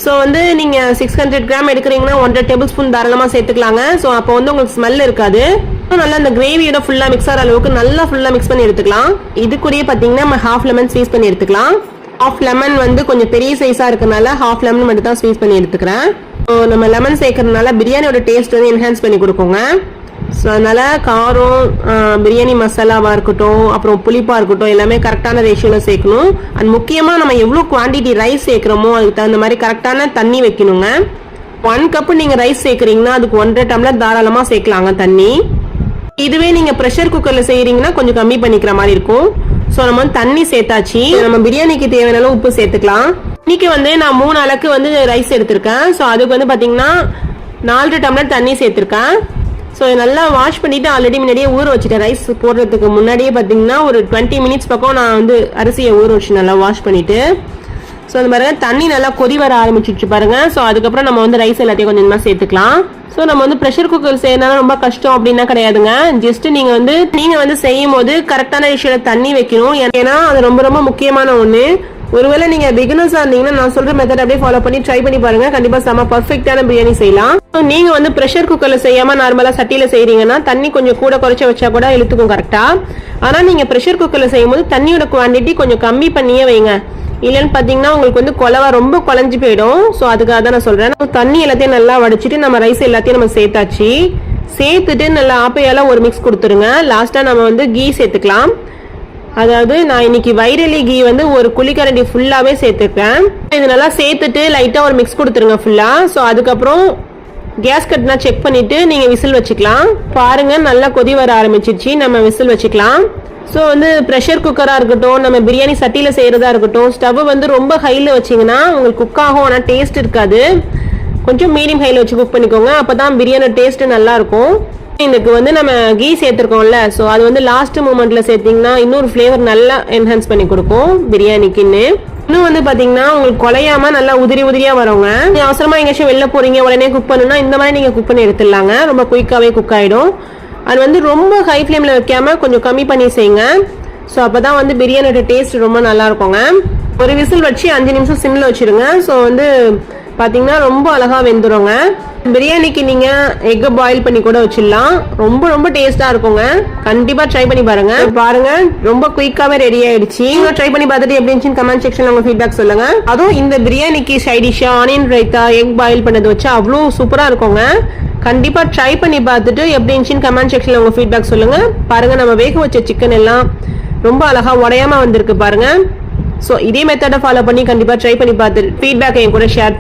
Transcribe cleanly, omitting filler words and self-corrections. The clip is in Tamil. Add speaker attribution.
Speaker 1: ஸோ வந்து நீங்கள் 600 கிராம் எடுக்கிறீங்கன்னா 1.5 டேபிள் ஸ்பூன் தாராளமாக சேர்த்துக்கலாங்க. ஸோ அப்போ வந்து உங்களுக்கு ஸ்மெல் இருக்காது. நல்லா இந்த கிரேவியோட ஃபுல்லாக மிக்ஸ் ஆகிற அளவுக்கு நல்லா ஃபுல்லாக மிக்ஸ் பண்ணி எடுத்துக்கலாம். இது கூடயே பார்த்தீங்கன்னா நம்ம ஹாஃப் லெமன் ஸ்வீஸ் பண்ணி எடுத்துக்கலாம். ஹாஃப் லெமன் வந்து கொஞ்சம் பெரிய சைஸாக இருக்கிறதுனால ஹாஃப் லெமன் மட்டும் தான் ஸ்வீஸ் பண்ணி எடுத்துக்கிறேன். ஸோ நம்ம லெமன் சேர்க்கறதுனால பிரியாணியோட டேஸ்ட் வந்து என்ஹான்ஸ் பண்ணி கொடுக்குங்க. ஸோ அதனால காரம், பிரியாணி மசாலாவாக இருக்கட்டும், அப்புறம் புளிப்பாக இருக்கட்டும், எல்லாமே கரெக்டான ரேஷியோவில் சேர்க்கணும். அண்ட் முக்கியமாக நம்ம எவ்வளோ குவான்டிட்டி ரைஸ் சேர்க்குறோமோ அதுக்கு தகுந்த மாதிரி கரெக்டான தண்ணி வைக்கணுங்க. 1 கப்பு நீங்கள் ரைஸ் சேர்க்குறீங்கன்னா அதுக்கு 1.5 டம்ளர் தாராளமாக சேர்க்கலாங்க தண்ணி. இதுவே நீங்கள் ப்ரெஷர் குக்கரில் செய்கிறீங்கன்னா கொஞ்சம் கம்மி பண்ணிக்கிற மாதிரி இருக்கும். ஸோ நம்ம வந்து தண்ணி சேர்த்தாச்சு. நம்ம பிரியாணிக்கு தேவையான உப்பு சேர்த்துக்கலாம். இன்னைக்கு வந்து நான் 3 அளவுக்கு வந்து ரைஸ் எடுத்திருக்கேன். ஸோ அதுக்கு வந்து பார்த்தீங்கன்னா 4 டம்ளர் தண்ணி சேர்த்துருக்கேன். ஸோ நல்லா வாஷ் பண்ணிவிட்டு ஆல்ரெடி முன்னாடியே ஊற வச்சுட்டேன். ரைஸ் போடுறதுக்கு முன்னாடியே பார்த்தீங்கன்னா ஒரு 20 மினிட்ஸ் பக்கம் நான் வந்து அரிசியை ஊற வச்சு நல்லா வாஷ் பண்ணிவிட்டு, ஸோ அந்த மாதிரி தண்ணி நல்லா கொதி வர ஆரம்பிச்சிடுச்சு பாருங்கள். ஸோ அதுக்கப்புறம் நம்ம வந்து ரைஸ் எல்லாத்தையும் கொஞ்சம் கொஞ்சமாக சேர்த்துக்கலாம். ஸோ நம்ம வந்து ப்ரெஷர் குக்கர் செய்யறதுனால ரொம்ப கஷ்டம் அப்படின்னா கிடையாதுங்க. ஜஸ்ட் நீங்கள் வந்து செய்யும் போது கரெக்டான ரேஷியோவில் தண்ணி வைக்கணும். ஏன்னா அது ரொம்ப ரொம்ப முக்கியமான ஒன்று. ஒருவேளை நீங்க பிகினர்ஸா இருந்தீங்கன்னா நான் சொல்ற மெத்தட் அப்படியே ஃபாலோ பண்ணி ட்ரை பண்ணி பாருங்க. கண்டிப்பா செம பர்ஃபெக்டான பிரியாணி செய்யலாம். நீங்க வந்து ப்ரெஷர் குக்கர்ல செய்யாம நார்மலா சட்டியில செய்றீங்கன்னா தண்ணி கொஞ்சம் கூட குறைச்ச வச்சா கூட இழுத்துக்கும் கரெக்டா. ஆனா நீங்க ப்ரெஷர் குக்கர்ல செய்யும் போது தண்ணியோட குவான்டிட்டி கொஞ்சம் கம்மி பண்ணியே வைங்க. இல்லைன்னு பாத்தீங்கன்னா உங்களுக்கு வந்து கொலவா ரொம்ப குழஞ்சு போயிடும். ஸோ அதுக்காக தான் நான் சொல்றேன். தண்ணி எல்லாத்தையும் நல்லா வடிச்சிட்டு நம்ம ரைஸ் எல்லாத்தையும் நம்ம சேர்த்தாச்சு. சேர்த்துட்டு நல்லா ஆப்பையால ஒரு மிக்ஸ் கொடுத்துருங்க. லாஸ்டா நம்ம வந்து கீ சேர்த்துக்கலாம். அதாவது நான் இன்னைக்கு வைரலி கீ வந்து ஒரு குழிக்கரண்டி ஃபுல்லாவே சேர்த்துருக்கேன். இது நல்லா சேர்த்துட்டு லைட்டா ஒரு மிக்ஸ் கொடுத்துருங்க ஃபுல்லா. ஸோ அதுக்கப்புறம் கேஸ் கட்னா செக் பண்ணிட்டு நீங்க விசில் வச்சுக்கலாம். பாருங்க நல்லா கொதி வர ஆரம்பிச்சிருச்சு. நம்ம விசில் வச்சுக்கலாம். ஸோ வந்து ப்ரெஷர் குக்கராக இருக்கட்டும், நம்ம பிரியாணி சட்டியில் செய்கிறதா இருக்கட்டும், ஸ்டவ் வந்து ரொம்ப ஹையில் வச்சிங்கன்னா உங்களுக்கு குக் ஆகும். ஆனால் டேஸ்ட் இருக்காது. கொஞ்சம் மீடியம் ஹையில் வச்சு குக் பண்ணிக்கோங்க. அப்போ தான் பிரியாணி டேஸ்ட்டு நல்லாயிருக்கும். இதுக்கு வந்து நம்ம கீ சேர்த்துருக்கோம்ல, ஸோ அது வந்து லாஸ்ட் மூமெண்ட்ல சேர்த்தீங்கன்னா இன்னொரு ஃப்ளேவர் நல்லா என்ஹான்ஸ் பண்ணி கொடுக்கும் பிரியாணிக்குன்னு. இன்னும் வந்து பார்த்தீங்கன்னா உங்களுக்கு குலையாம நல்லா உதிரி உதிரியாக வரவங்க. நீங்கள் அவசரமாக எங்கேயாச்சும் வெளில போறீங்க உடனே குக் பண்ணணும்னா இந்த மாதிரி நீங்கள் குக் பண்ணி எடுத்துடலாங்க. ரொம்ப குயிக்காகவே குக் ஆகிடும். அது வந்து ரொம்ப ஹை ஃப்ளேமில் வைக்காம கொஞ்சம் கம்மி பண்ணி செய்யுங்க. ஸோ அப்போ தான் வந்து பிரியாணியோட டேஸ்ட் ரொம்ப நல்லா இருக்குங்க. ஒரு விசில் வச்சு 5 நிமிஷம் சிம்மில் வச்சுருங்க. ஸோ வந்து பார்த்தீங்கன்னா ரொம்ப அழகாக வெந்துடுங்க. பிரியாணிக்கு நீங்கள் எக் பாயில் பண்ணி கூட வச்சிடலாம். ரொம்ப ரொம்ப டேஸ்ட்டாக இருக்குங்க. கண்டிப்பாக ட்ரை பண்ணி பாருங்க. ரொம்ப குயிக்காகவே ரெடி ஆயிடுச்சு. ட்ரை பண்ணி பார்த்துட்டு எப்படி இருந்துச்சுன்னு கமெண்ட் செக்ஷனில் உங்கள் ஃபீட்பேக் சொல்லுங்க. அதுவும் இந்த பிரியாணிக்கு சைட் டிஷ்ஷாக ஆனியன் ரைத்தா எக் பாயில் பண்ணது வச்சு அவ்வளோ சூப்பராக இருக்குங்க. கண்டிப்பாக ட்ரை பண்ணி பார்த்துட்டு எப்படி இருந்துச்சுன்னு கமெண்ட் செக்ஷனில் உங்கள் ஃபீட்பேக் சொல்லுங்க. பாருங்க நம்ம வேக வச்ச சிக்கன் எல்லாம் ரொம்ப அழகாக உடையாம வந்திருக்கு பாருங்க. ஸோ இதே மெத்தடை ஃபாலோ பண்ணி கண்டிப்பாக ட்ரை பண்ணி பார்த்துட்டு ஃபீட்பேக் என் கூட ஷேர்